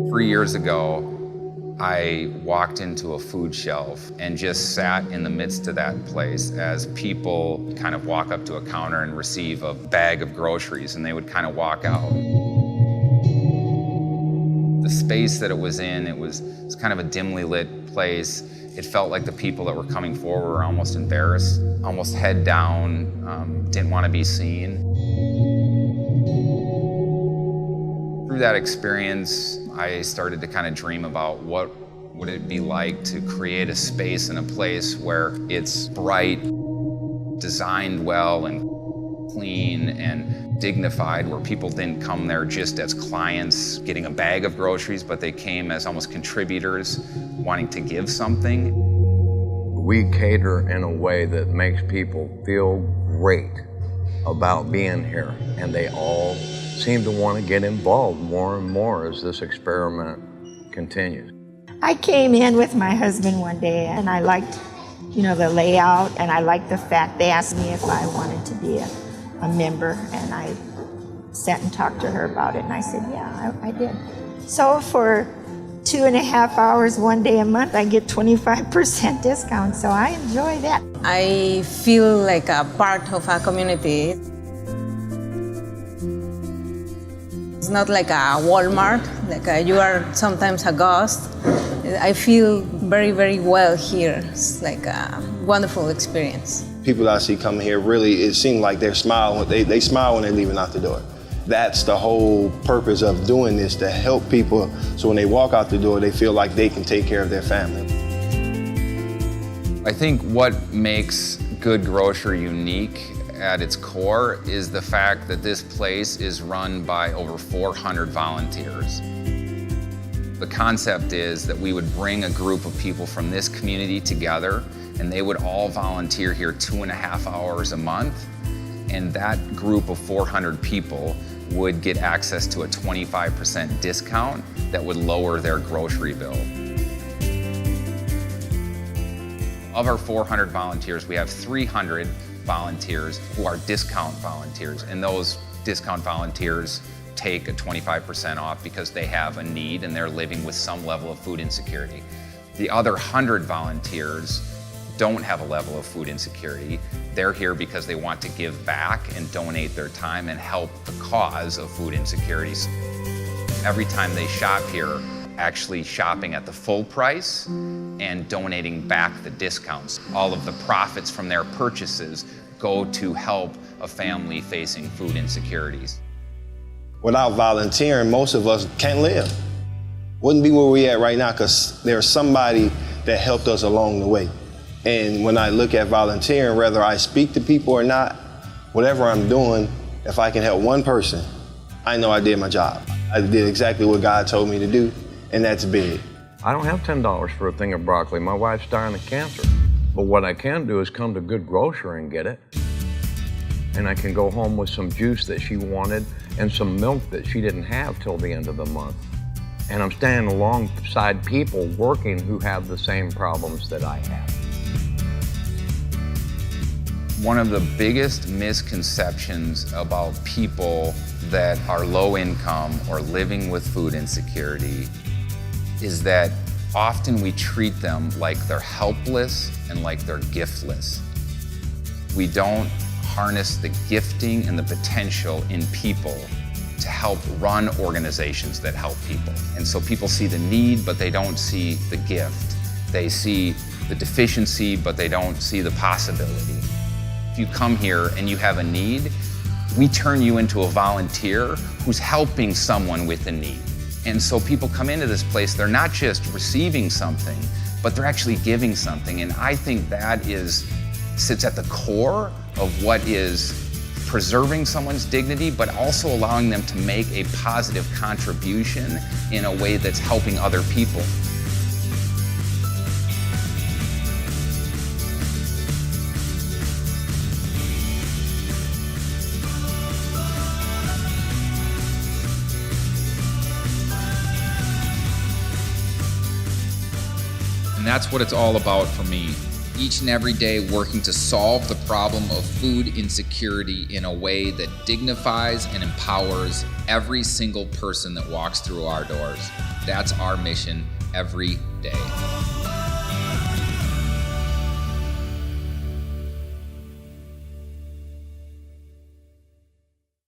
3 years ago, I walked into a food shelf and just sat in the midst of that place as people kind of walk up to a counter and receive a bag of groceries, and they would kind of walk out. The space that it was in, it was kind of a dimly lit place. It felt like the people that were coming forward were almost embarrassed, almost head down, didn't want to be seen. Through that experience, I started to kind of dream about what would it be like to create a space and a place where it's bright, designed well and clean and dignified, where people didn't come there just as clients getting a bag of groceries, but they came as almost contributors wanting to give something. We cater in a way that makes people feel great about being here, and they all seem to want to get involved more and more as this experiment continues. I came in with my husband one day and I liked, the layout, and I liked the fact they asked me if I wanted to be a member, and I sat and talked to her about it, and I said, yeah, I did. So for 2.5 hours, one day a month, I get 25% discount, so I enjoy that. I feel like a part of a community. It's not like a Walmart, you are sometimes a ghost. I feel very, very well here. It's like a wonderful experience. People that I see coming here, really, it seems like they're smiling. They smile when they're leaving out the door. That's the whole purpose of doing this, to help people so when they walk out the door, they feel like they can take care of their family. I think what makes Good Grocer unique at its core is the fact that this place is run by over 400 volunteers. The concept is that we would bring a group of people from this community together, and they would all volunteer here 2.5 hours a month, and that group of 400 people would get access to a 25% discount that would lower their grocery bill. Of our 400 volunteers, we have 300 volunteers who are discount volunteers, and those discount volunteers take a 25% off because they have a need and they're living with some level of food insecurity. The other 100 volunteers don't have a level of food insecurity. They're here because they want to give back and donate their time and help the cause of food insecurities. Every time they shop here, actually shopping at the full price and donating back the discounts. All of the profits from their purchases go to help a family facing food insecurities. Without volunteering, most of us can't live. Wouldn't be where we're at right now because there's somebody that helped us along the way. And when I look at volunteering, whether I speak to people or not, whatever I'm doing, if I can help one person, I know I did my job. I did exactly what God told me to do, and that's big. I don't have $10 for a thing of broccoli. My wife's dying of cancer. But what I can do is come to Good Grocer and get it. And I can go home with some juice that she wanted and some milk that she didn't have till the end of the month. And I'm standing alongside people working who have the same problems that I have. One of the biggest misconceptions about people that are low income or living with food insecurity is that often we treat them like they're helpless and like they're giftless. We don't harness the gifting and the potential in people to help run organizations that help people. And so people see the need, but they don't see the gift. They see the deficiency, but they don't see the possibility. If you come here and you have a need, we turn you into a volunteer who's helping someone with a need. And so people come into this place, they're not just receiving something, but they're actually giving something. And I think that sits at the core of what is preserving someone's dignity, but also allowing them to make a positive contribution in a way that's helping other people. And that's what it's all about for me. each and every day working to solve the problem of food insecurity in a way that dignifies and empowers every single person that walks through our doors. That's our mission every day.